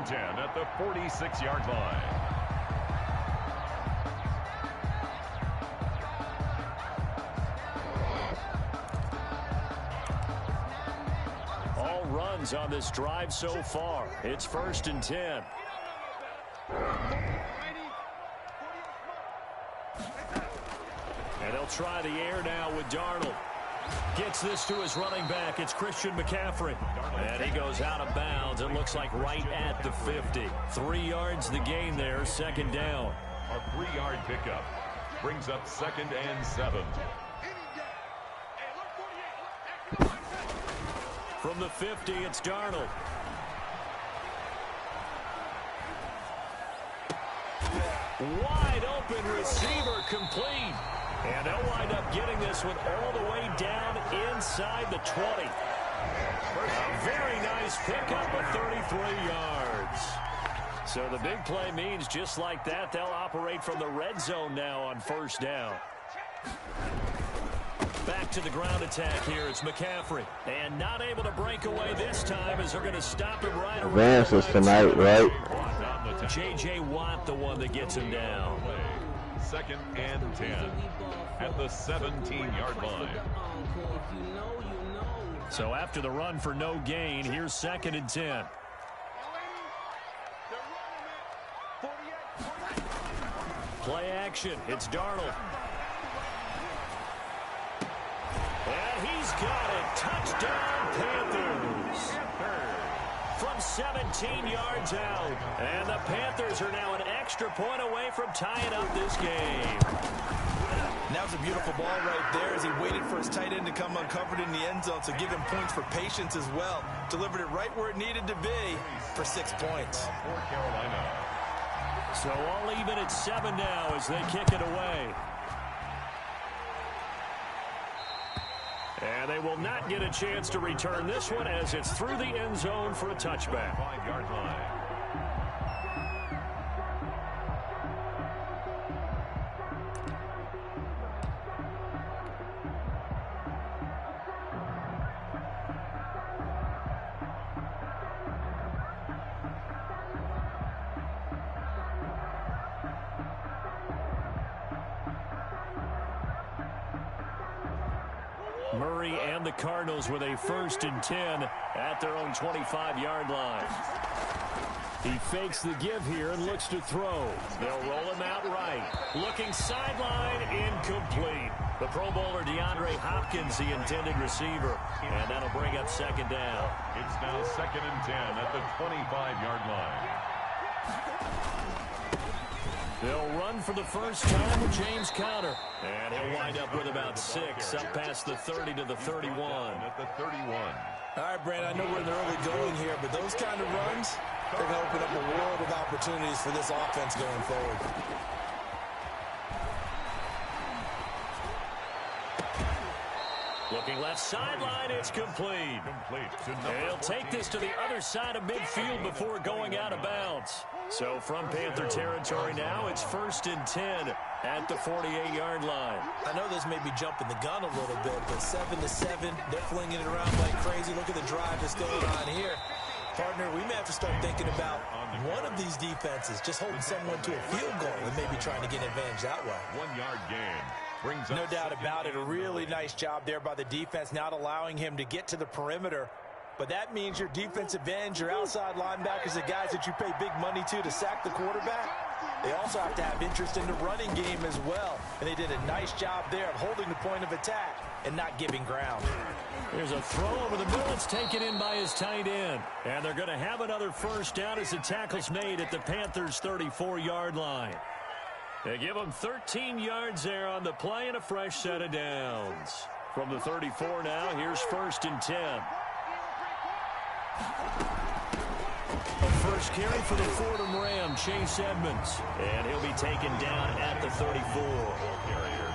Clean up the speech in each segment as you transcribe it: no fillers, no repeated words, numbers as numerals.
and 10 at the 46-yard line. All runs on this drive so far. It's 1st and 10. And they'll try the air now with Darnold. Gets this to his running back. It's Christian McCaffrey. And he goes out of bounds. It looks like right at the 50. 3 yards the gain there, 2nd down. A 3-yard pickup brings up 2nd and 7. From the 50, it's Darnold. Wide open receiver complete. And they'll wind up getting this one all the way down inside the 20. A very nice pickup of 33 yards. So the big play means just like that, they'll operate from the red zone now on 1st down. Back to the ground attack here. It's McCaffrey. And not able to break away this time as they're going to stop him right around. Advances tonight, right? J.J. Watt, the one that gets him down. 2nd and 10 at the 17-yard line. So after the run for no gain, here's 2nd and 10. Play action. It's Darnold. And he's got it. Touchdown, Panthers. From 17 yards out. And the Panthers are now an extra point away from tying up this game. That was a beautiful ball right there as he waited for his tight end to come uncovered in the end zone, so give him points for patience as well. Delivered it right where it needed to be for 6 points. For Carolina. So all even at 7 now as they kick it away. And they will not get a chance to return this one as it's through the end zone for a touchback. 5-yard line. Murray and the Cardinals with a 1st and 10 at their own 25-yard line. He fakes the give here and looks to throw. They'll roll him out right. Looking sideline, incomplete. The Pro Bowler DeAndre Hopkins, the intended receiver. And that'll bring up 2nd down. It's now 2nd and 10 at the 25-yard line. They'll run for the first time with James Conner. And he'll wind up with about 6 up past the 30 to the 31. At the 31. All right, Brandon, I know we're in the early going here, but those kind of runs, they're going to open up a world of opportunities for this offense going forward. Looking left sideline, it's complete. They'll take this to the other side of midfield before going out of bounds. So from Panther territory now, it's 1st and 10 at the 48-yard line. I know this may be jumping the gun a little bit, but 7-7, they're flinging it around like crazy. Look at the drive that's going on here. Partner, we may have to start thinking about one of these defenses just holding someone to a field goal and maybe trying to get an advantage that way. 1-yard gain. No doubt about it. A really nice job there by the defense, not allowing him to get to the perimeter. But that means your defensive ends, your outside linebackers, the guys that you pay big money to sack the quarterback, they also have to have interest in the running game as well. And they did a nice job there of holding the point of attack and not giving ground. There's a throw over the middle. It's taken in by his tight end. And they're going to have another 1st down as the tackle's made at the Panthers' 34-yard line. They give them 13 yards there on the play and a fresh set of downs. From the 34 now, here's 1st and 10. A first carry for the Fordham Ram, Chase Edmonds. And he'll be taken down at the 34.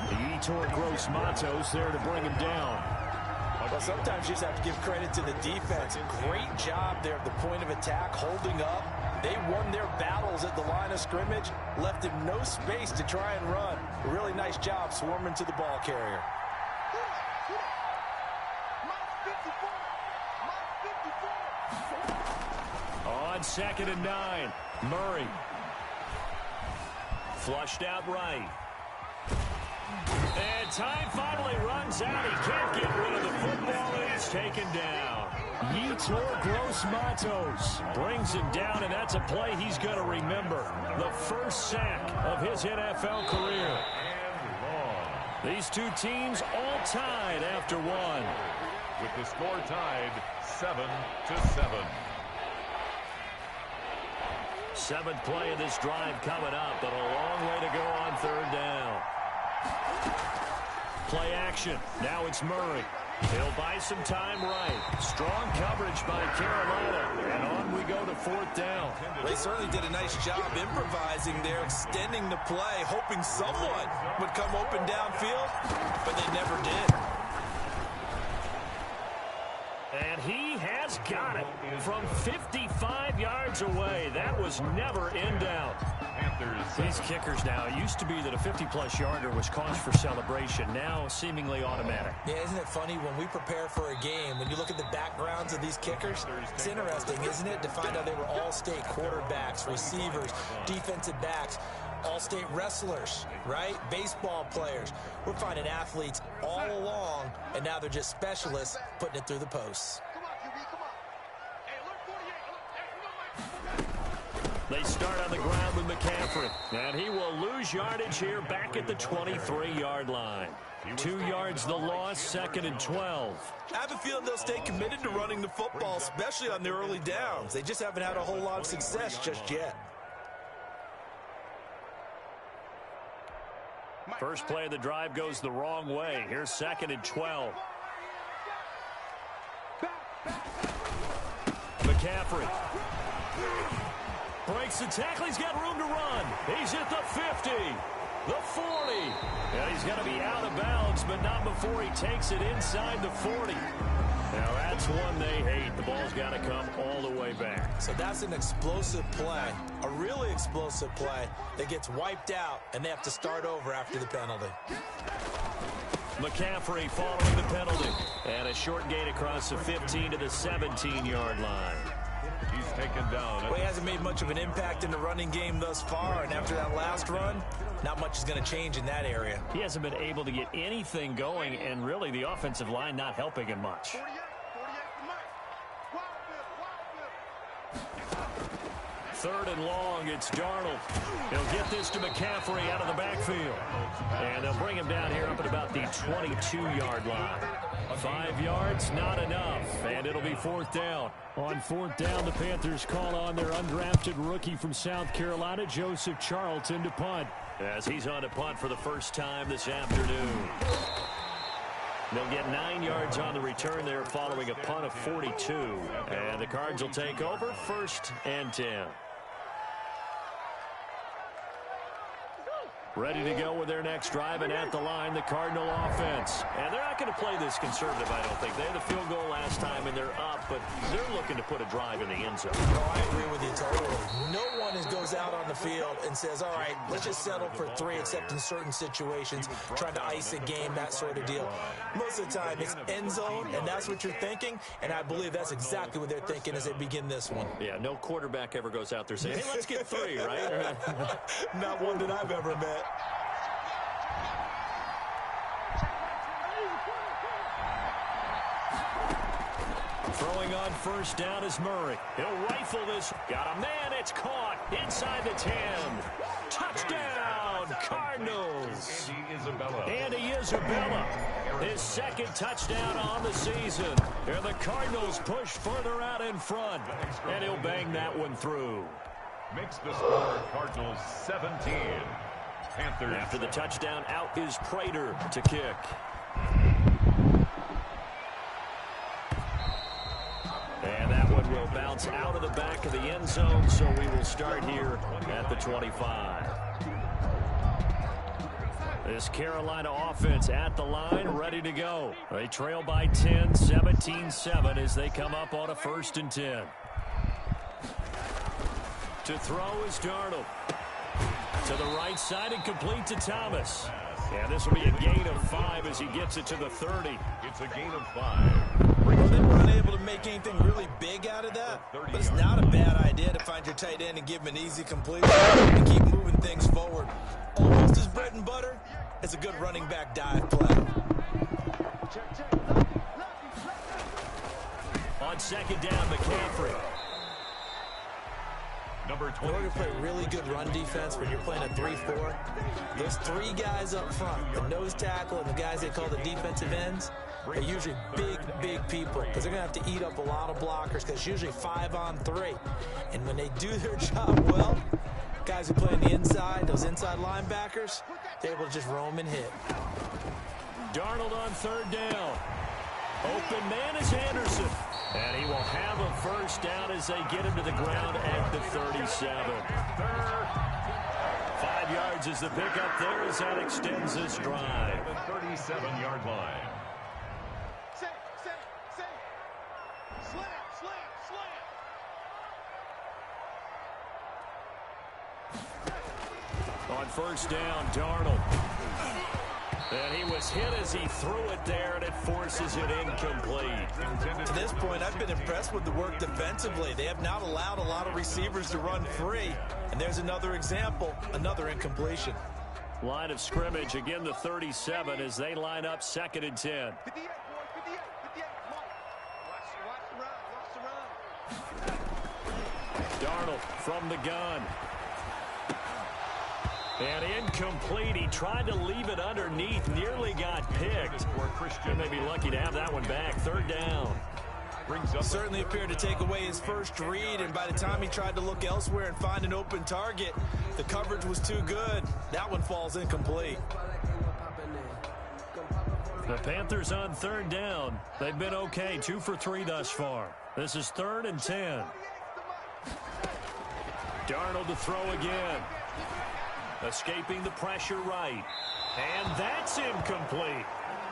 The Yetur Gross Matos there to bring him down. Well, sometimes you just have to give credit to the defense. Great job there at the point of attack, holding up. They won their battles at the line of scrimmage, left him no space to try and run. A really nice job swarming to the ball carrier. on 2nd and 9. Murray. Flushed out right. And time finally runs out. He can't get rid of the football, and he's taken down. Yetur Gross-Matos brings him down, and that's a play he's going to remember. The first sack of his NFL career. These two teams all tied after one. With the score tied 7-7. Seventh play of this drive coming up, but a long way to go on 3rd down. Play action. Now it's Murray. He'll buy some time right. Strong coverage by Carolina. And on we go to 4th down. They certainly did a nice job improvising there, extending the play, hoping someone would come open downfield, but they never did. And he has got it from 55 yards away. That was never in doubt. These kickers now, it used to be that a 50-plus yarder was cause for celebration. Now seemingly automatic. Yeah, isn't it funny when we prepare for a game, when you look at the backgrounds of these kickers, it's interesting, isn't it, to find out they were all-state quarterbacks, receivers, defensive backs, all-state wrestlers, right? Baseball players. We're finding athletes all along, and now they're just specialists putting it through the posts. They start on the ground with McCaffrey, and he will lose yardage here back at the 23-yard line. 2 yards the loss, 2nd and 12. I have a feeling they'll stay committed to running the football, especially on the early downs. They just haven't had a whole lot of success just yet. First play of the drive goes the wrong way. Here's 2nd and 12. McCaffrey breaks the tackle. He's got room to run. He's at the 50, the 40. And he's going to be out of bounds, but not before he takes it inside the 40. Now that's one they hate. The ball's got to come all the way back. So that's an explosive play, a really explosive play that gets wiped out, and they have to start over after the penalty. McCaffrey following the penalty. And a short gain across the 15 to the 17-yard line. He's taken down. Well, he hasn't made much of an impact in the running game thus far, and after that last run, not much is going to change in that area. He hasn't been able to get anything going, and really the offensive line not helping him much. Third and long, it's Darnold. He'll get this to McCaffrey out of the backfield. And they'll bring him down here up at about the 22-yard line. 5 yards, not enough. And it'll be 4th down. On 4th down, the Panthers call on their undrafted rookie from South Carolina, Joseph Charlton, to punt. As he's on to punt for the first time this afternoon. They'll get 9 yards on the return there following a punt of 42. And the Cards will take over 1st and 10. Ready to go with their next drive, and at the line, the Cardinal offense. And they're not going to play this conservative, I don't think. They had a field goal last time, and they're up, but they're looking to put a drive in the end zone. No, I agree with you totally. No one goes out on the field and says, all right, let's just settle for 3, except in certain situations, trying to ice a game, that sort of deal. Most of the time, it's end zone, and that's what you're thinking, and I believe that's exactly what they're thinking as they begin this one. Yeah, no quarterback ever goes out there saying, hey, let's get 3, right? Not one that I've ever met. Throwing on 1st down is Murray. He'll rifle this. Got a man. It's caught inside the 10. Touchdown, Cardinals. Andy Isabella. His 2nd touchdown on the season. And the Cardinals push further out in front. And he'll bang that one through. Makes the score Cardinals 17. Panthers. After the touchdown, out is Prater to kick. And that one will bounce out of the back of the end zone, so we will start here at the 25. This Carolina offense at the line, ready to go. They trail by 10, 17-7 as they come up on a 1st and 10. To throw is Darnold. To the right side and complete to Thomas. And this will be a gain of 5 as he gets it to the 30. It's a gain of 5. They weren't able to make anything really big out of that, but it's not a bad idea to find your tight end and give him an easy completion and keep moving things forward. Almost as bread and butter as a good running back dive play. On second down, McCaffrey. Number In order to play really good run defense when you're playing a 3-4, those three guys up front, the nose tackle and the guys they call the defensive ends, are usually big people because they're going to have to eat up a lot of blockers because it's usually 5-on-3. And when they do their job well, guys who play on the inside, those inside linebackers, they're able to just roam and hit. Darnold on third down. Open man is Anderson. And he will have a first down as they get him to the ground at the 37. 5 yards is the pickup there as that extends this drive. the 37-yard line. On first down, Darnold. And he was hit as he threw it there, and it forces it incomplete. To this point, I've been impressed with the work defensively. They have not allowed a lot of receivers to run free. And there's another example, another incompletion. Line of scrimmage, again the 37 as they line up 2nd and 10. Darnold from the gun. And incomplete. He tried to leave it underneath, nearly got picked. They may be lucky to have that one back. 3rd down. Certainly appeared to take away his first read, and by the time he tried to look elsewhere and find an open target, the coverage was too good. That one falls incomplete. The Panthers on 3rd down. They've been okay, 2 for 3 thus far. This is 3rd and 10. Darnold to throw again. Escaping the pressure right. And that's incomplete.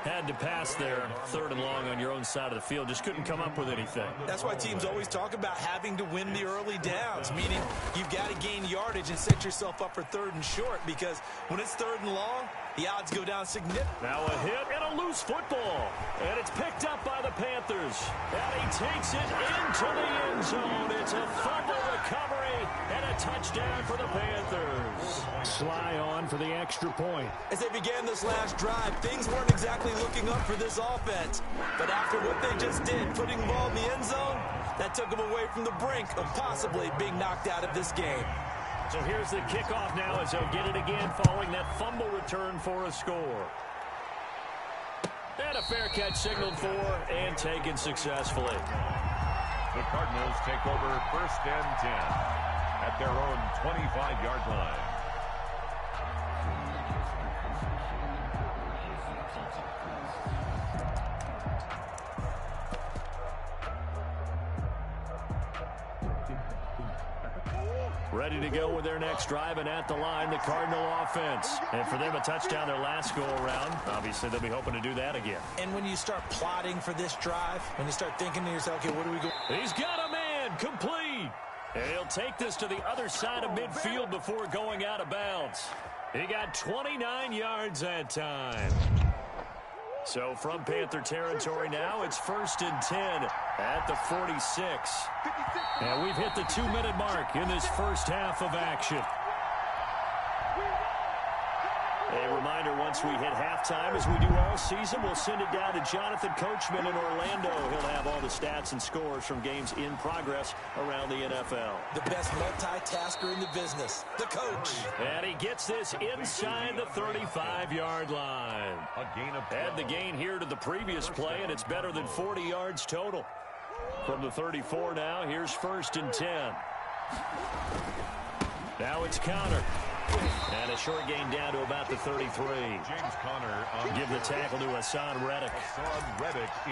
Had to pass there, 3rd and long on your own side of the field. Just couldn't come up with anything. That's why teams always talk about having to win the early downs, meaning you've got to gain yardage and set yourself up for 3rd and short, because when it's 3rd and long, the odds go down significantly. Now a hit and a loose football. And it's picked up by the Panthers. And he takes it into the end zone. It's a fumble recovery and a touchdown for the Panthers. Sly on for the extra point. As they began this last drive, things weren't exactly looking up for this offense. But after what they just did, putting the ball in the end zone, that took them away from the brink of possibly being knocked out of this game. So here's the kickoff now as they'll get it again following that fumble return for a score. And a fair catch signaled for and taken successfully. The Cardinals take over 1st and 10 at their own 25-yard line. Ready to go with their next drive, and at the line, the Cardinal offense. And for them, a touchdown their last go-around. Obviously, they'll be hoping to do that again. And when you start plotting for this drive, when you start thinking to yourself, okay, what do we go? He's got a man, complete. And he'll take this to the other side of midfield before going out of bounds. He got 29 yards that time. So from Panther territory now, it's 1st and 10 at the 46. And we've hit the 2-minute mark in this first half of action. A reminder, once we hit halftime, as we do all season, we'll send it down to Jonathan Coachman in Orlando. He'll have all the stats and scores from games in progress around the NFL. The best multitasker in the business, the coach. And he gets this inside the 35-yard line. A gain of 12. Add the gain here to the previous play, and it's better than 40 yards total. From the 34 now, here's 1st and 10. Now it's Conner. And a short gain down to about the 33. James Conner Give the tackle to Hassan Reddick.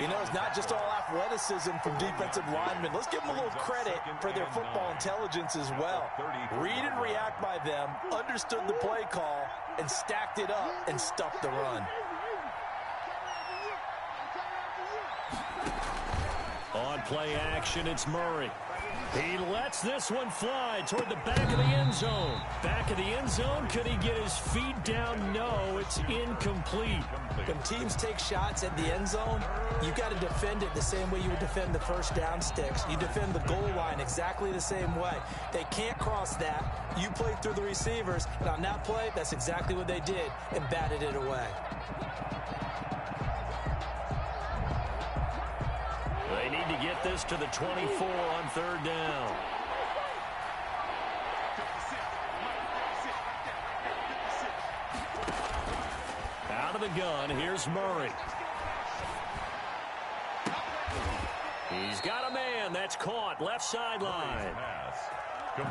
You know, it's not just all athleticism from defensive linemen. Let's give them a little credit for their football intelligence as well. Read and react by them, understood the play call, and stacked it up and stuffed the run. On play action, it's Murray. He lets this one fly toward the back of the end zone. Back of the end zone. Could he get his feet down? No, it's incomplete. When teams take shots at the end zone, you've got to defend it the same way you would defend the first down sticks. You defend the goal line exactly the same way. They can't cross that. You play through the receivers, and on that play, that's exactly what they did and batted it away. They need to get this to the 24 on third down. Out of the gun, here's Murray. He's got a man. That's caught. Left sideline.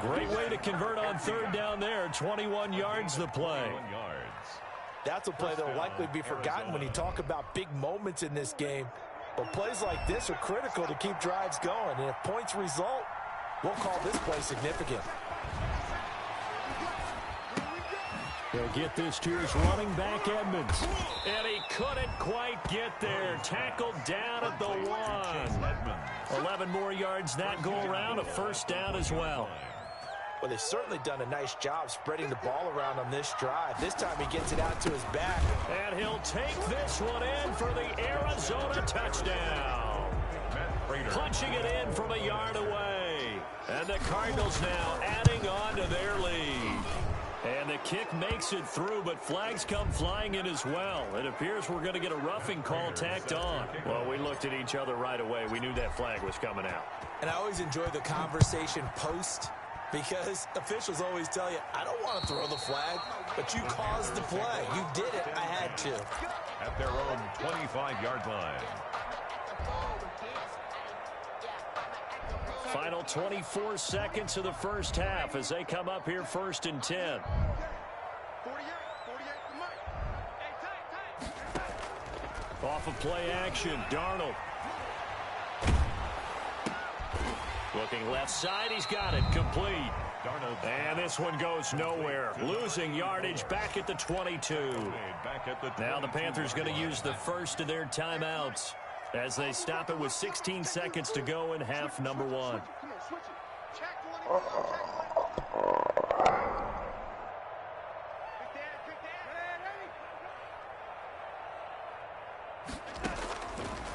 Great way to convert on third down there. 21 yards the play. That's a play that will likely be forgotten when you talk about big moments in this game. But plays like this are critical to keep drives going. And if points result, we'll call this play significant. He'll get this to his running back, Edmonds. And he couldn't quite get there. Tackled down at the 1. 11 more yards that go around. A first down as well. Well, they've certainly done a nice job spreading the ball around on this drive. This time he gets it out to his back. And he'll take this one in for the Arizona touchdown. Punching it in from a yard away. And the Cardinals now adding on to their lead. And the kick makes it through, but flags come flying in as well. It appears we're going to get a roughing call tacked on. Well, we looked at each other right away. We knew that flag was coming out. And I always enjoy the conversation post, because officials always tell you, I don't want to throw the flag, but you caused the play. You did it. I had to. At their own 25-yard line. Final 24 seconds of the first half as they come up here first and 10. Off of play action, Darnold. Looking left side, he's got it, complete. Darnold. And this one goes nowhere. Losing yardage back at the 22. Now the Panthers going to use the first of their timeouts as they stop it with 16 seconds to go in half number 1.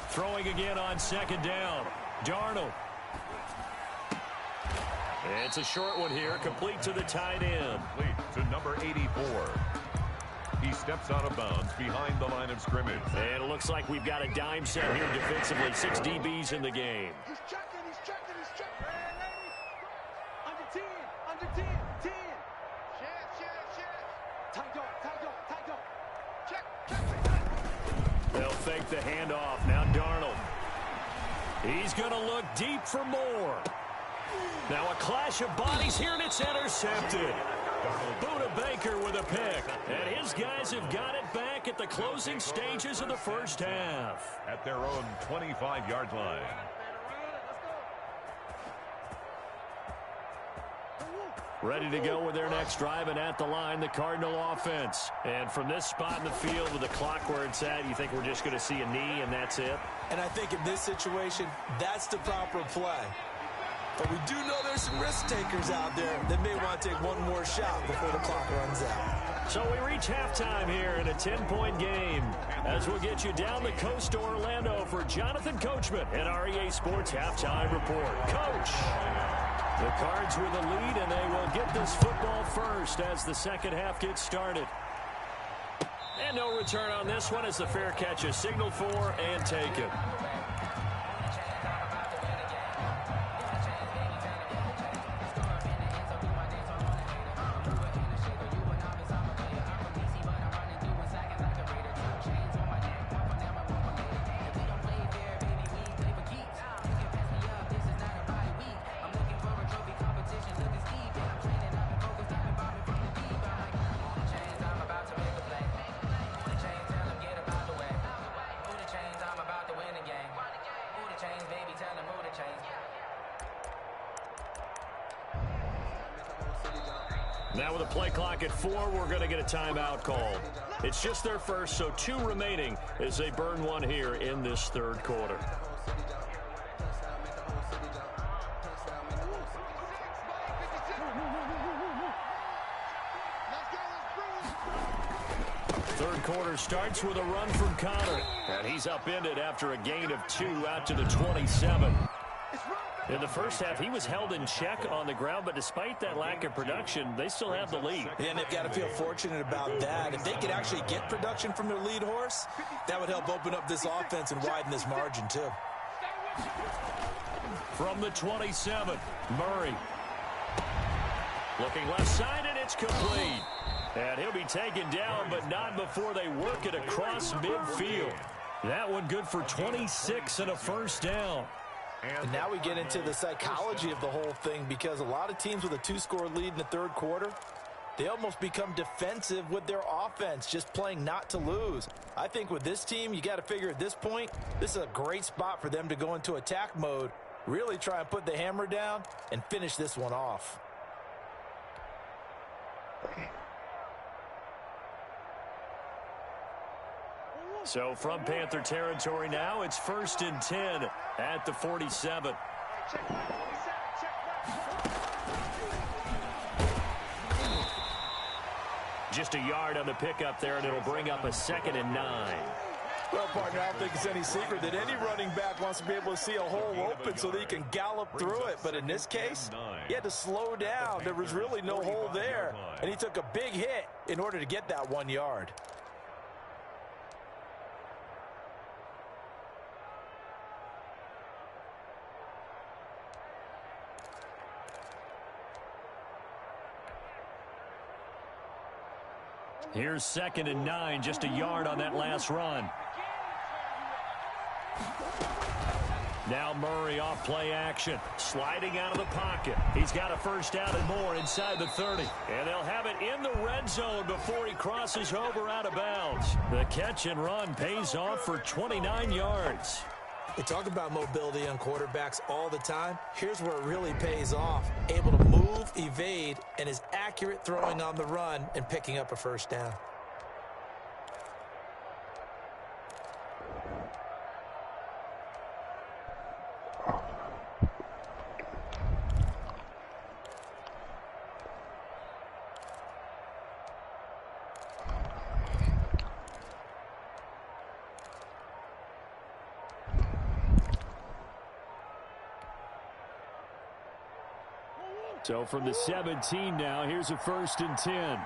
Throwing again on second down. Darnold. It's a short one here, complete to the tight end. Complete to number 84. He steps out of bounds behind the line of scrimmage. And it looks like we've got a dime set here defensively. 6 DBs in the game. He's checking, he's checking, he's checking. Under 10, under 10, 10. Share. Tight up. Check. They'll fake the handoff. Now Darnold. He's going to look deep for more. Now a clash of bodies here, and it's intercepted. Buda Baker with a pick. And his guys have got it back at the closing stages of the first half. At their own 25-yard line. Ready to go with their next drive, and at the line, the Cardinal offense. And from this spot in the field with the clock where it's at, you think we're just going to see a knee and that's it? And I think in this situation, that's the proper play. But we do know there's some risk takers out there that may want to take one more shot before the clock runs out. So we reach halftime here in a 10-point game as we'll get you down the coast to Orlando for Jonathan Coachman at our EA Sports Halftime Report. Coach, the Cards with the lead, and they will get this football first as the second half gets started. And no return on this one as the fair catch is signaled for and taken. Now with a play clock at 4, we're going to get a timeout called. It's just their first, so 2 remaining as they burn one here in this third quarter. Third quarter starts with a run from Connor. And he's upended after a gain of 2 out to the 27. In the first half, he was held in check on the ground, but despite that lack of production, they still have the lead. And they've got to feel fortunate about that. If they could actually get production from their lead horse, that would help open up this offense and widen this margin, too. From the 27, Murray. Looking left side, and it's complete. And he'll be taken down, but not before they work it across midfield. That one good for 26 and a first down. And now we get into the psychology of the whole thing, because a lot of teams with a 2-score lead in the third quarter, they almost become defensive with their offense, just playing not to lose. I think with this team, you got to figure at this point, this is a great spot for them to go into attack mode, really try and put the hammer down and finish this one off. So from Panther territory now, it's 1st and 10 at the 47. Just a yard on the pickup there, and it'll bring up a 2nd and 9. Well, partner, I don't think it's any secret that any running back wants to be able to see a hole open so that he can gallop through it. But in this case, he had to slow down. There was really no hole there, and he took a big hit in order to get that 1 yard. Here's 2nd and 9, just a yard on that last run. Now Murray off play action, sliding out of the pocket. He's got a first down and more inside the 30. And they'll have it in the red zone before he crosses over out of bounds. The catch and run pays off for 29 yards. We talk about mobility on quarterbacks all the time. Here's where it really pays off. Able to move, evade, and is accurate throwing on the run and picking up a first down. So from the 17 now, here's a 1st and 10.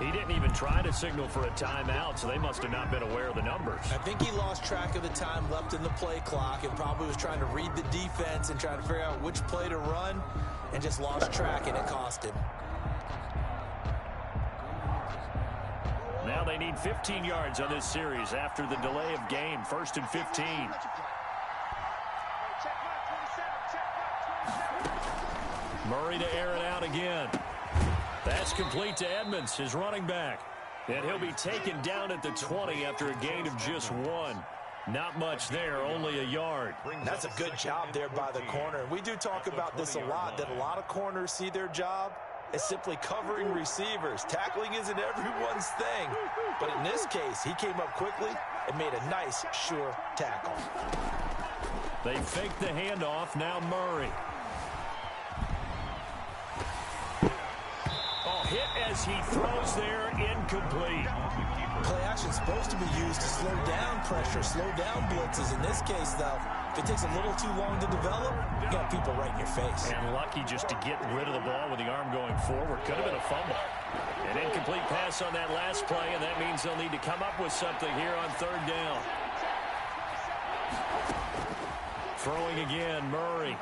He didn't even try to signal for a timeout, so they must have not been aware of the numbers. I think he lost track of the time left in the play clock and probably was trying to read the defense and trying to figure out which play to run and just lost track, and it cost him. Now they need 15 yards on this series after the delay of game. 1st and 15. Murray to air it out again. That's complete to Edmonds, his running back. And he'll be taken down at the 20 after a gain of just 1. Not much there, only a yard. That's a good job there by the corner. And we do talk about this a lot, that a lot of corners see their job as simply covering receivers. Tackling isn't everyone's thing. But in this case, he came up quickly and made a nice, sure tackle. They fake the handoff, now Murray. Hit as he throws there, incomplete. Play action's supposed to be used to slow down pressure, slow down blitzes. In this case, though, if it takes a little too long to develop, you got people right in your face. And lucky just to get rid of the ball with the arm going forward. Could have been a fumble. An incomplete pass on that last play, and that means they'll need to come up with something here on 3rd down. Throwing again, Murray.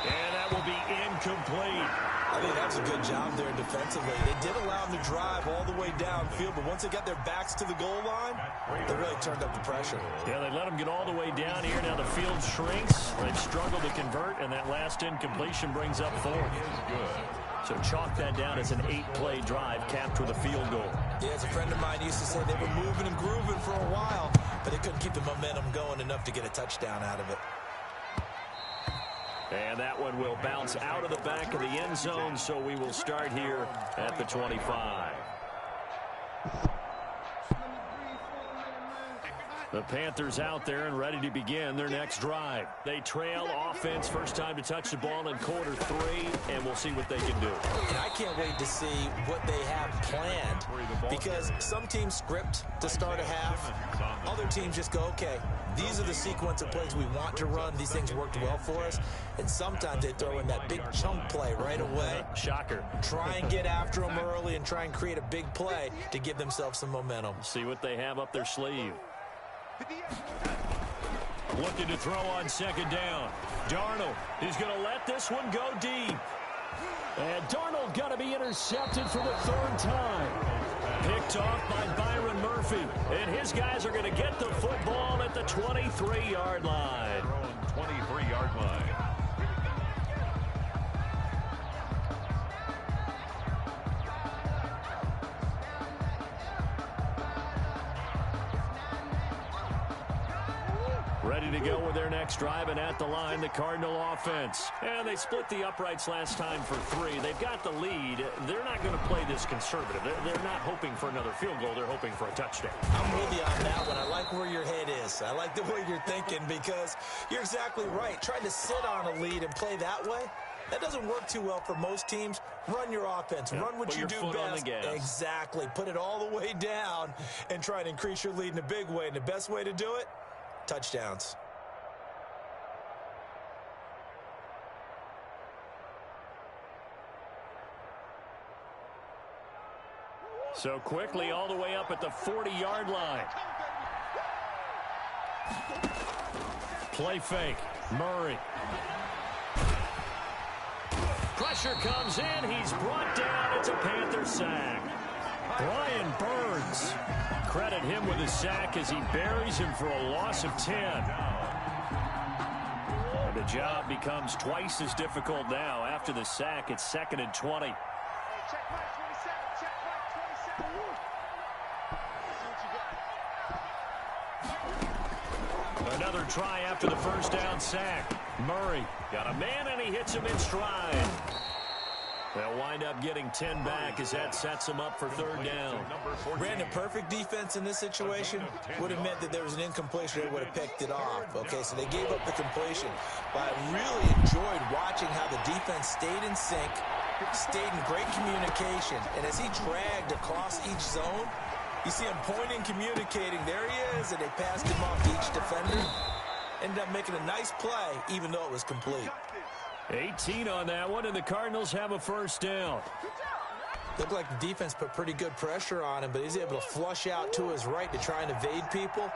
And that will be incomplete. I think that's a good job there defensively. They did allow them to drive all the way downfield, but once they got their backs to the goal line, they really turned up the pressure. Yeah, they let them get all the way down here. Now the field shrinks. They've struggled to convert, and that last incompletion brings up 4th. So chalk that down as an 8-play drive capped with a field goal. Yeah, as a friend of mine used to say, they were moving and grooving for a while, but they couldn't keep the momentum going enough to get a touchdown out of it. And that one will bounce out of the back of the end zone, so we will start here at the 25. The Panthers out there and ready to begin their next drive. They trail offense, first time to touch the ball in quarter 3, and we'll see what they can do. And I can't wait to see what they have planned, because some teams script to start a half. Other teams just go, okay, these are the sequence of plays we want to run. These things worked well for us. And sometimes they throw in that big chunk play right away. Shocker. Try and get after them early and try and create a big play to give themselves some momentum. See what they have up their sleeve. Looking to throw on second down. Darnold, he's going to let this one go deep. And Darnold going to be intercepted for the 3rd time. Picked off by Byron Murphy. And his guys are going to get the football at the 23-yard line. 23-yard line. Ready to go with their next drive, and at the line, the Cardinal offense. And they split the uprights last time for 3. They've got the lead. They're not going to play this conservative. They're not hoping for another field goal. They're hoping for a touchdown. I'm with you on that one. I like where your head is. I like the way you're thinking, because you're exactly right. Trying to sit on a lead and play that way, that doesn't work too well for most teams. Run your offense. Yeah, run what you do best. Exactly. Put it all the way down and try and increase your lead in a big way. And the best way to do it, touchdowns. So quickly all the way up at the 40-yard line. Play fake. Murray. Pressure comes in. He's brought down. It's a Panther sack. Brian Burns. Credit him with a sack as he buries him for a loss of 10. And the job becomes twice as difficult now. After the sack, it's 2nd and 20. Another try after the first down sack. Murray got a man, and he hits him in stride. They'll wind up getting 10 back as that sets them up for 3rd down. Brandon, perfect defense in this situation would have meant that there was an incompletion. They would have picked it off. Okay, so they gave up the completion. But I really enjoyed watching how the defense stayed in sync, stayed in great communication. And as he dragged across each zone, you see him pointing, communicating. There he is, and they passed him off to each defender. Ended up making a nice play, even though it was complete. 18 on that one, and the Cardinals have a first down. Looked like the defense put pretty good pressure on him, but he's able to flush out to his right to try and evade people.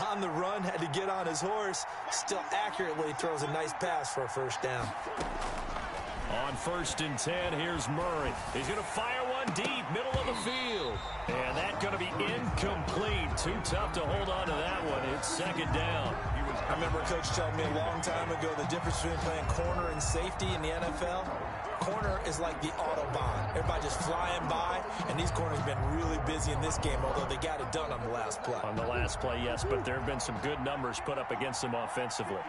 On the run, had to get on his horse. Still accurately throws a nice pass for a first down. On 1st and 10, here's Murray. He's going to fire one deep, middle of the field. And that's going to be incomplete. Too tough to hold on to that one. It's 2nd down. I remember a coach telling me a long time ago the difference between playing corner and safety in the NFL. Corner is like the Autobahn. Everybody just flying by, and these corners have been really busy in this game, although they got it done on the last play. On the last play, yes, but there have been some good numbers put up against them offensively.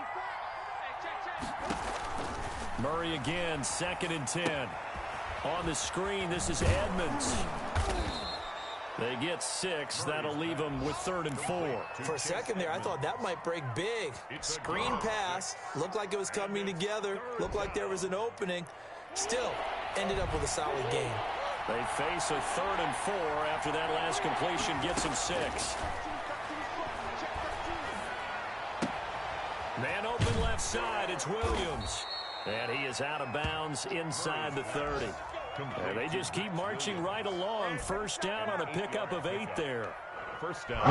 Murray again, 2nd and 10. On the screen, this is Edmonds. They get 6. That'll leave them with 3rd and 4. For a second there, I thought that might break big. Screen pass. Looked like it was coming together. Looked like there was an opening. Still, ended up with a solid game. They face a 3rd and 4 after that last completion gets them 6. Man open left side. It's Williams. And he is out of bounds inside the 30. And they just keep marching right along. First down on a pickup of 8 there. First down.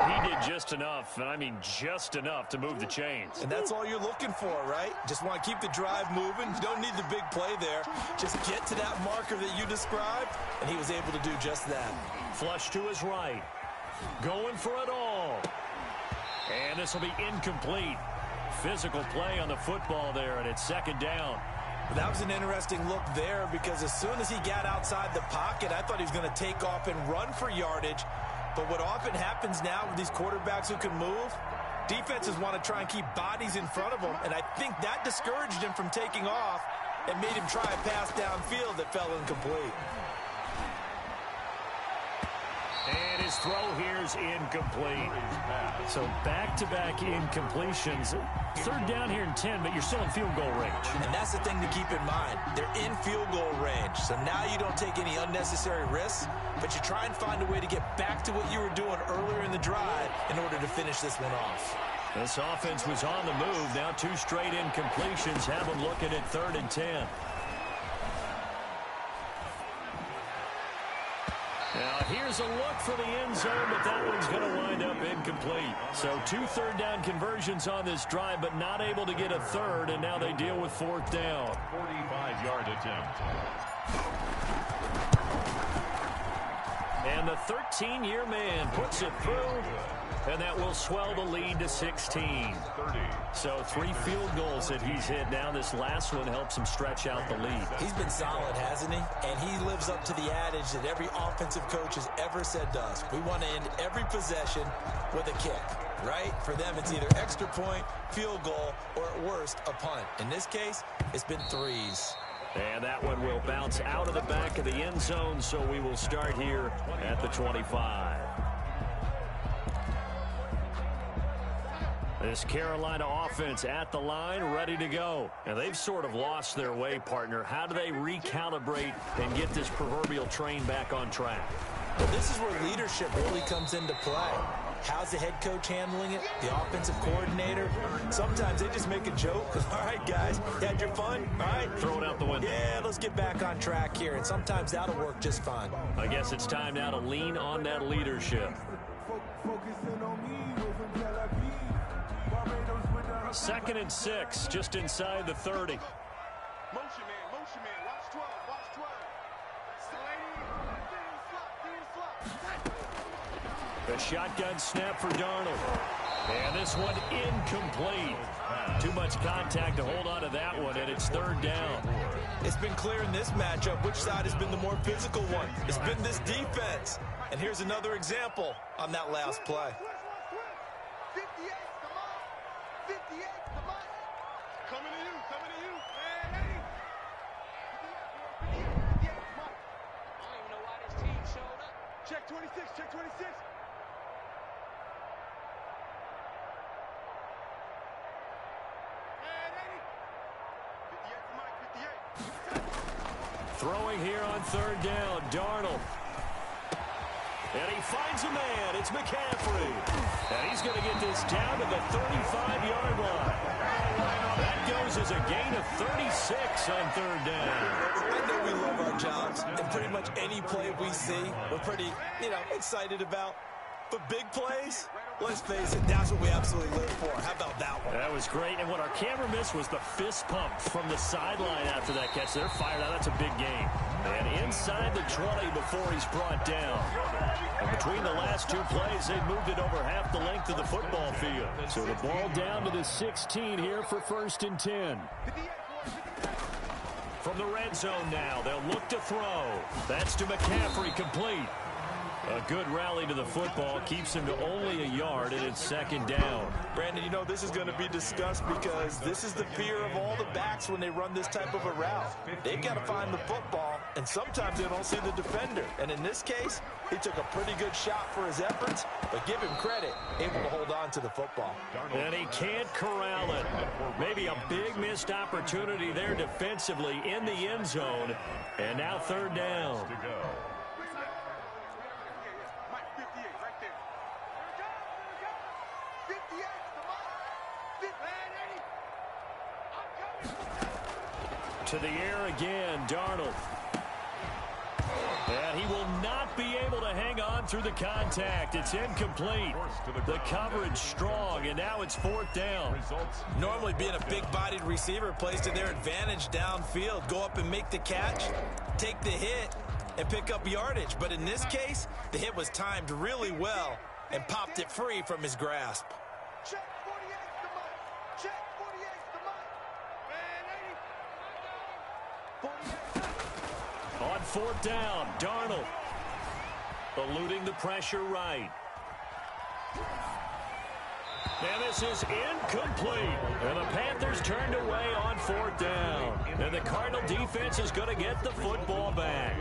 He did just enough, and I mean just enough to move the chains. And that's all you're looking for, right? Just want to keep the drive moving. You don't need the big play there. Just get to that marker that you described, and he was able to do just that. Flush to his right. Going for it all. And this will be incomplete. Physical play on the football there, and it's 2nd down. That was an interesting look there, because as soon as he got outside the pocket, I thought he was going to take off and run for yardage. But what often happens now with these quarterbacks who can move, defenses want to try and keep bodies in front of them, and I think that discouraged him from taking off and made him try a pass downfield that fell incomplete. And His throw here's incomplete. So back-to-back incompletions. Third down here in 10, but you're still in field goal range. And that's the thing to keep in mind. They're in field goal range. So now you don't take any unnecessary risks, but you try and find a way to get back to what you were doing earlier in the drive in order to finish this one off. This offense was on the move. Now 2 straight incompletions have them looking at 3rd and 10. Now, here's a look for the end zone, but that one's going to wind up incomplete. So 2 third-down conversions on this drive, but not able to get a third, and now they deal with 4th down. 45-yard attempt. And the 13-year man puts it through, and that will swell the lead to 16. So 3 field goals that he's hit. Now this last one helps him stretch out the lead. He's been solid, hasn't he? And he lives up to the adage that every offensive coach has ever said to us. We want to end every possession with a kick, right? For them, it's either extra point, field goal, or at worst, a punt. In this case, it's been 3s. And that one will bounce out of the back of the end zone, so we will start here at the 25. This Carolina offense at the line, ready to go. And they've sort of lost their way, partner. How do they recalibrate and get this proverbial train back on track? Well, this is where leadership really comes into play. How's the head coach handling it? The offensive coordinator? Sometimes they just make a joke. All right, guys, you had your fun? All right. Throw it out the window. Yeah, let's get back on track here. And sometimes that'll work just fine. I guess it's time now to lean on that leadership. Second and 6, just inside the 30. Motion man, watch 12, watch 12. The shotgun snap for Darnold. And this one incomplete. Too much contact to hold on to that one, and it's 3rd down. It's been clear in this matchup which side has been the more physical one. It's been this defense. And here's another example on that last play. 58, come on. 58, come on. Coming to you, coming to you. Man, 58, come on. I don't even know why this team showed up. Check 26, check 26. Man, 58, come on, 58. Throwing here on 3rd down, Darnold. And he finds a man. It's McCaffrey. And he's going to get this down to the 35-yard line. That goes as a gain of 36 on 3rd down. I know we love our jobs, and pretty much any play we see, we're pretty, excited about. But big plays, let's face it, that's what we absolutely live for. How about that one? That was great. And what our camera missed was the fist pump from the sideline after that catch. They're fired out. That's a big game. And inside the 20 before he's brought down. And between the last 2 plays, they moved it over half the length of the football field. So the ball down to the 16 here for 1st and 10. From the red zone now, they'll look to throw. That's to McCaffrey, complete. A good rally to the football keeps him to only a yard, and it's 2nd down. Brandon, this is going to be discussed because this is the fear of all the backs when they run this type of a route. They've got to find the football, and sometimes they don't see the defender. And in this case, he took a pretty good shot for his efforts, but give him credit, able to hold on to the football. And he can't corral it. Maybe a big missed opportunity there defensively in the end zone. And now 3rd down. To the air again, Darnold. And he will not be able to hang on through the contact. It's incomplete. The coverage strong, and now it's 4th down. Normally being a big-bodied receiver plays to their advantage downfield. Go up and make the catch, take the hit, and pick up yardage. But in this case, the hit was timed really well and popped it free from his grasp. Check 48, come on. Check 48, come on. Man, On 4th down, Darnold eluding the pressure right. And this is incomplete. And the Panthers turned away on 4th down. And the Cardinal defense is going to get the football back.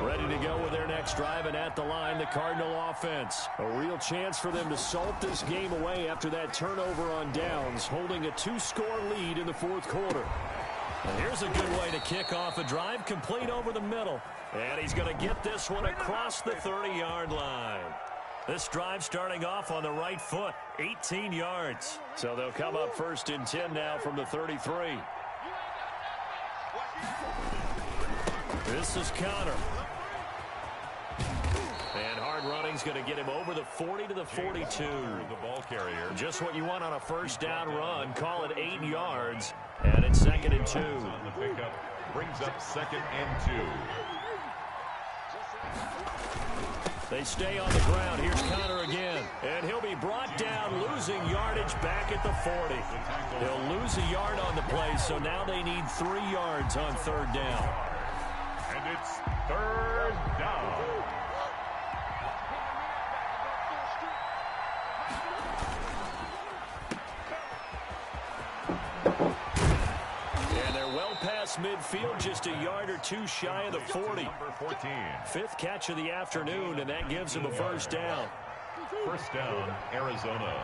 Ready to go with their next drive, and at the line, the Cardinal offense. A real chance for them to salt this game away after that turnover on downs, holding a 2-score lead in the 4th quarter. And here's a good way to kick off a drive, complete over the middle. And he's going to get this one across the 30-yard line. This drive starting off on the right foot, 18 yards. So they'll come up 1st and 10 now from the 33. This is Connor. And hard running's going to get him over the 40 to the 42. The ball carrier. Just what you want on a 1st down run. Call it 8 yards. And it's 2nd and 2. On the pickup brings up 2nd and 2. They stay on the ground. Here's Connor again. And he'll be brought down, losing yardage back at the 40. They'll lose a yard on the play, so now they need 3 yards on 3rd down. And it's 3rd down. And they're well past midfield, just a yard or 2 shy of the 40. Number 14. 5th catch of the afternoon, and that gives them a 1st down. 1st down, Arizona.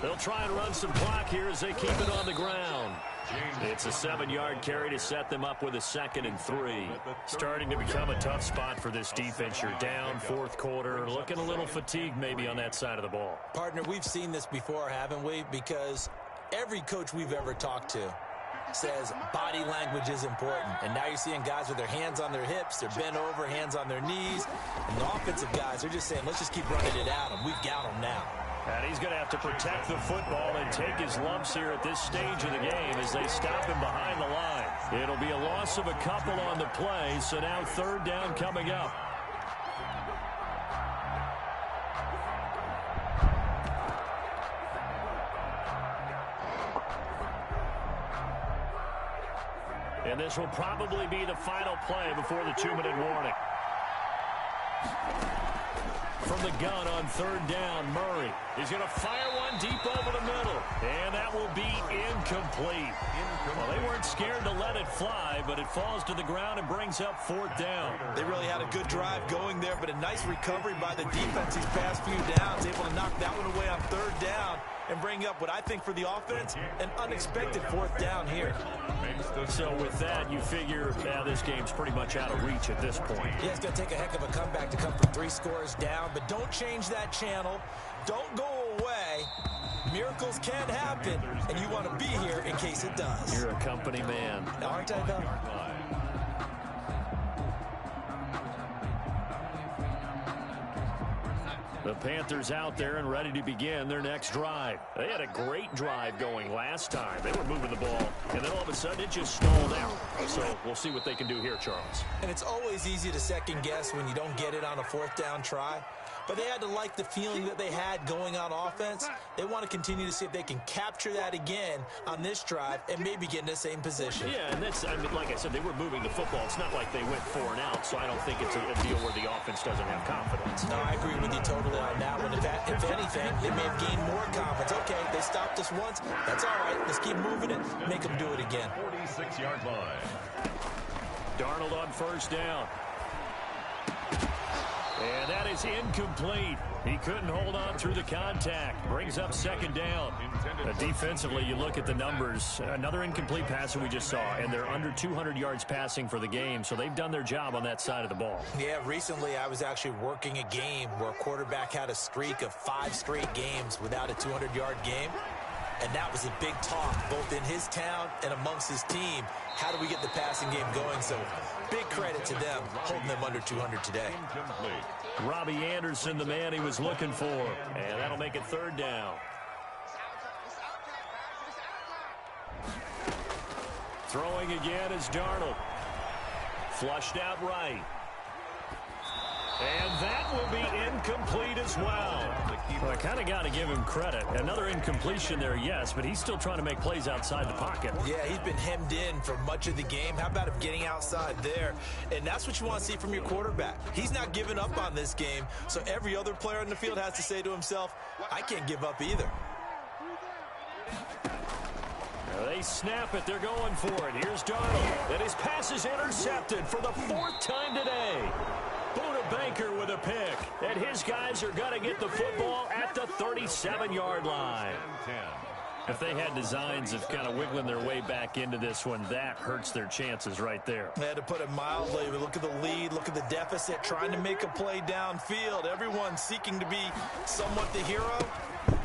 They'll try and run some clock here as they keep it on the ground. It's a 7-yard carry to set them up with a 2nd and 3. Starting to become a tough spot for this defense. You're down 4th quarter, looking a little fatigued maybe on that side of the ball. Partner, we've seen this before, haven't we? Because every coach we've ever talked to says body language is important. And now you're seeing guys with their hands on their hips, they're bent over, hands on their knees. And the offensive guys are just saying, let's just keep running it at them. We've got them now. And he's going to have to protect the football and take his lumps here at this stage of the game as they stop him behind the line. It'll be a loss of a couple on the play, so now 3rd down coming up. And this will probably be the final play before the 2-minute warning. From the gun on 3rd down, Murray. He's going to fire one deep over the middle. And that will be incomplete. Well, they weren't scared to let it fly, but it falls to the ground and brings up 4th down. They really had a good drive going there, but a nice recovery by the defense these past few downs. Able to knock that one away on 3rd down and bring up what I think for the offense, an unexpected 4th down here. So with that, you figure now this game's pretty much out of reach at this point. Yeah, it's going to take a heck of a comeback to come from 3 scores down, but don't change that channel. Don't go away. Miracles can happen, and you want to be here in case it does. You're a company man. Aren't I, though? The Panthers out there and ready to begin their next drive. They had a great drive going last time. They were moving the ball, and then all of a sudden it just stalled out. So we'll see what they can do here, Charles. And it's always easy to second guess when you don't get it on a 4th down try. But they had to like the feeling that they had going on offense. They want to continue to see if they can capture that again on this drive and maybe get in the same position. Yeah, and that's, I mean, like I said, they were moving the football. It's not like they went 4 and out, so I don't think it's a deal where the offense doesn't have confidence. No, I agree with you totally on that one. If anything, they may have gained more confidence. Okay, they stopped us once. That's all right. Let's keep moving it. Make them do it again. 46-yard line. Darnold on 1st down. And that is incomplete. He couldn't hold on through the contact. Brings up 2nd down. Defensively, you look at the numbers. Another incomplete pass that we just saw, and they're under 200 yards passing for the game, so they've done their job on that side of the ball. Yeah, recently I was actually working a game where a quarterback had a streak of 5 straight games without a 200-yard game. And that was a big talk, both in his town and amongst his team. How do we get the passing game going? So big credit to them, holding them under 200 today. Robbie Anderson, the man he was looking for. And that'll make it 3rd down. Throwing again is Darnold. Flushed out right. And that will be incomplete as well. Well, I kind of got to give him credit. Another incompletion there, yes, but he's still trying to make plays outside the pocket. Yeah, he's been hemmed in for much of the game. How about him getting outside there? And that's what you want to see from your quarterback. He's not giving up on this game, so every other player in the field has to say to himself, I can't give up either. They snap it. They're going for it. Here's Darnold. And his pass is intercepted for the 4th time today. Buda Baker with a pick. And his guys are going to get the football at the 37-yard line. If they had designs of kind of wiggling their way back into this one, that hurts their chances right there. They had to put it mildly. Look at the lead. Look at the deficit. Trying to make a play downfield. Everyone seeking to be somewhat the hero.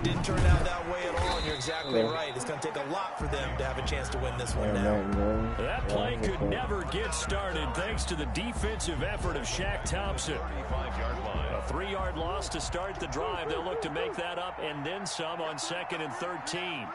Didn't turn out that way at all, and you're exactly right. It's going to take a lot for them to have a chance to win this one now. That play could never get started thanks to the defensive effort of Shaq Thompson. A 3-yard loss to start the drive. They'll look to make that up and then some on 2nd and 13.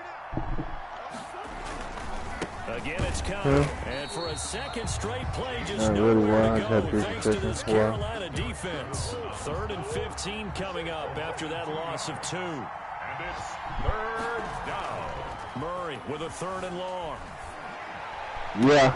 Again, it's Cobb. And for a second straight play, just nowhere to go thanks to this Carolina defense. 3rd and 15 coming up after that loss of 2. And it's 3rd down. Murray with a 3rd and long. Yeah.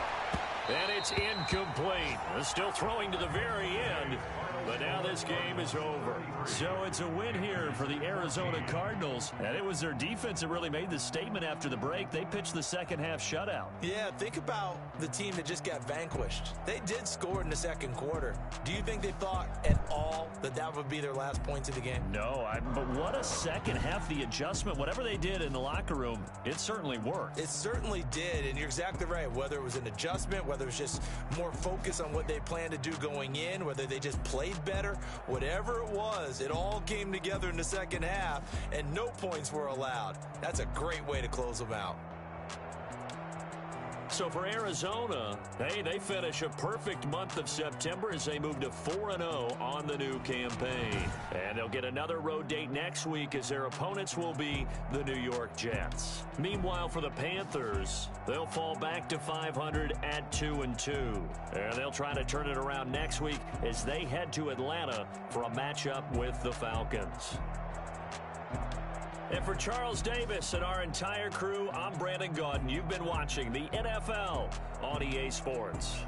And it's incomplete. They're still throwing to the very end. But now this game is over. So it's a win here for the Arizona Cardinals. And it was their defense that really made the statement after the break. They pitched the second-half shutout. Yeah, think about the team that just got vanquished. They did score in the second quarter. Do you think they thought at all that that would be their last points of the game? No, but what a second half. The adjustment, whatever they did in the locker room, it certainly worked. It certainly did, and you're exactly right. Whether it was an adjustment, whether it was just more focus on what they planned to do going in, whether they just played better, whatever it was, it all came together in the second half, and no points were allowed. That's a great way to close them out. So for Arizona, they finish a perfect month of September as they move to 4-0 on the new campaign. And they'll get another road date next week as their opponents will be the New York Jets. Meanwhile, for the Panthers, they'll fall back to 500 at 2-2. And they'll try to turn it around next week as they head to Atlanta for a matchup with the Falcons. And for Charles Davis and our entire crew, I'm Brandon Gaudin. You've been watching the NFL on EA Sports.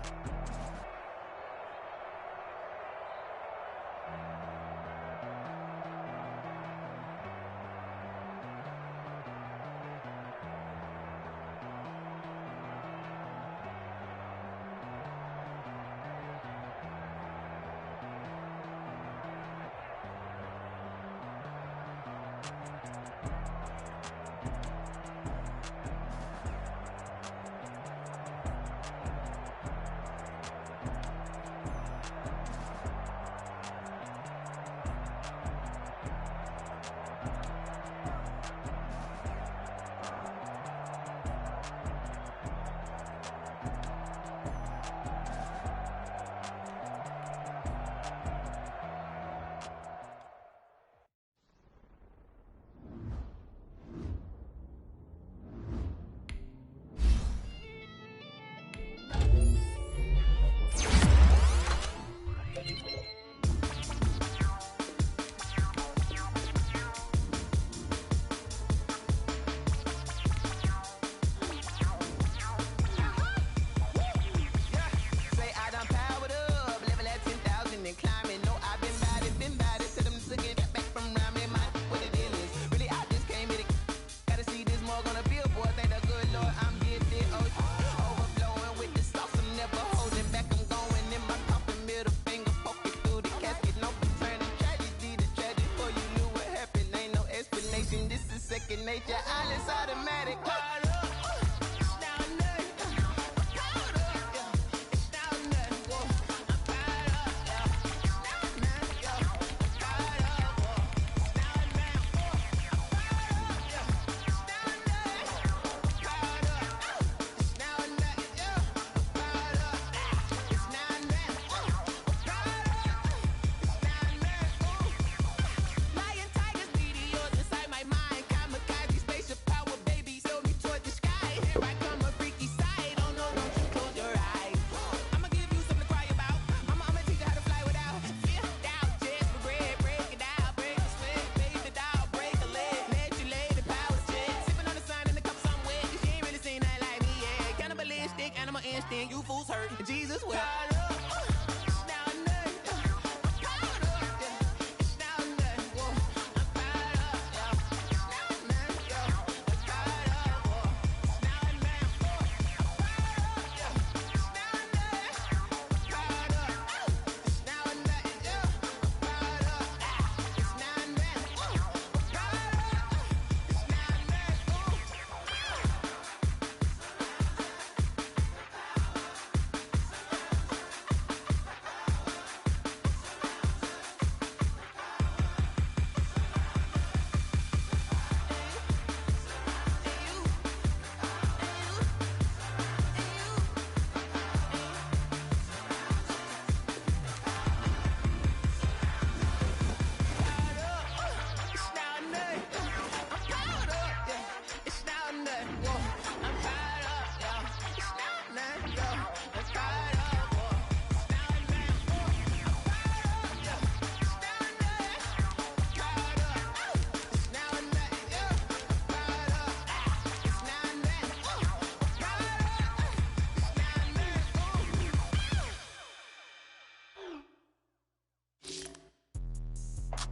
word, and Jesus will.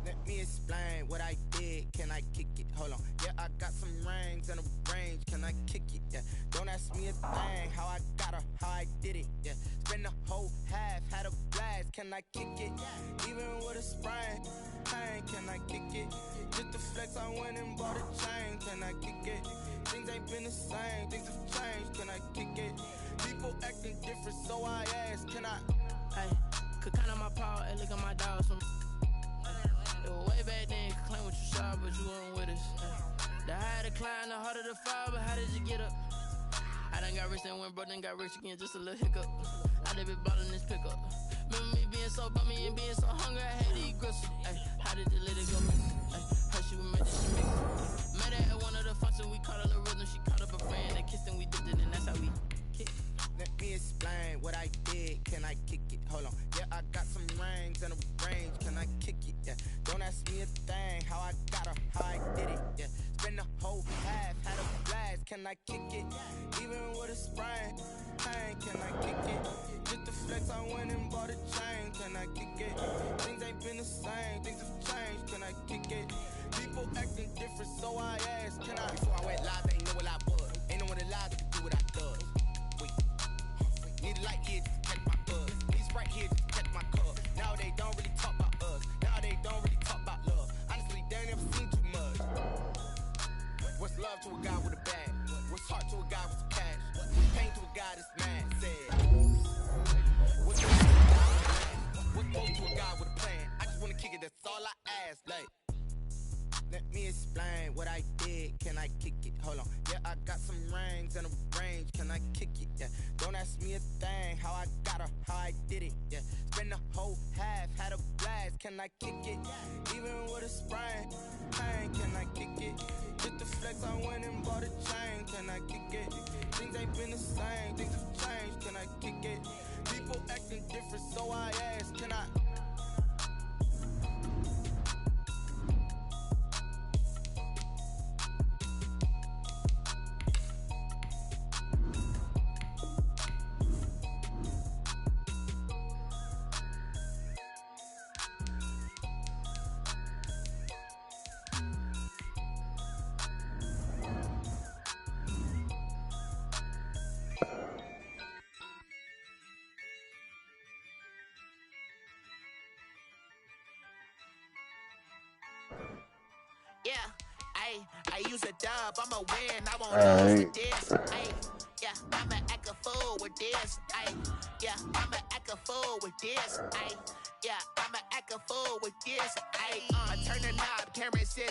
Let me explain what I did. Can I kick it? Hold on. Yeah, I got some rings and a range. Can I kick it? Yeah. Don't ask me a thing. How I got her, how I did it. Yeah. Spend the whole half, had a blast. Can I kick it? Even with a sprain. Pain, can I kick it? Just the flex, I went and bought a chain. Can I kick it? Things ain't been the same. Things have changed. Can I kick it? People acting different, so I ask. Can I? Hey, could count on my power and look at my dogs from. It was way back then, could claim what you saw, but you weren't with us. The higher the climb, the harder the fall, but how did you get up? I done got rich and went broke, then got rich again, just a little hiccup. I done been ballin' this pickup. Remember me being so bummy and being so hungry, I had to eat gristle. Ay, how did you let it go? Ay, heard she was meant to make it. Met her at one of the functions, we caught a little rhythm, she caught up a friend, they kissed and we dipped it, and that's how we kick. Let me explain what I did. Can I kick it? Hold on. Yeah, I got some rings and a range. Can I kick it? Yeah. Don't ask me a thing. How I got her, how I did it. Yeah. Spend the whole half, had a blast. Can I kick it? Even with a sprain. Pain, can I kick it? Just the flex, I went and bought a chain. Can I kick it? Things ain't been the same. Things have changed. Can I kick it? People acting different, so I ask. Can I? Before I went live, they ain't know what I was. Ain't no one alive that can do what I does. Need a light here to catch my buzz. These right here to catch my cup. Now they don't really talk about us. Now they don't really talk about love. Honestly, they never seen too much. What's love to a guy with a bag? What's heart to a guy with some cash? What's pain to a guy that's mad? Said. What's hope to a guy with a plan? What's hope to a guy with a plan? I just wanna kick it, that's all I ask. Like, let me explain what I did. Can I kick it? Hold on. Yeah, I got some rings and a range. Can I kick it? Yeah. Don't ask me a thing. How I got her, how I did it. Yeah. Spend the whole half, had a blast. Can I kick it? Even with a sprain. Pain, can I kick it? Just the flex, I went and bought a chain. Can I kick it? Things ain't been the same. Things have changed. Can I kick it? People acting different, so I ask. Can I? Yeah, I use a dub, I'ma win, I won't lose with this. Yeah, I'ma act a fool with this. Yeah, I'ma act a fool with this. Yeah, I'ma act a fool with this. I turn the knob, camera says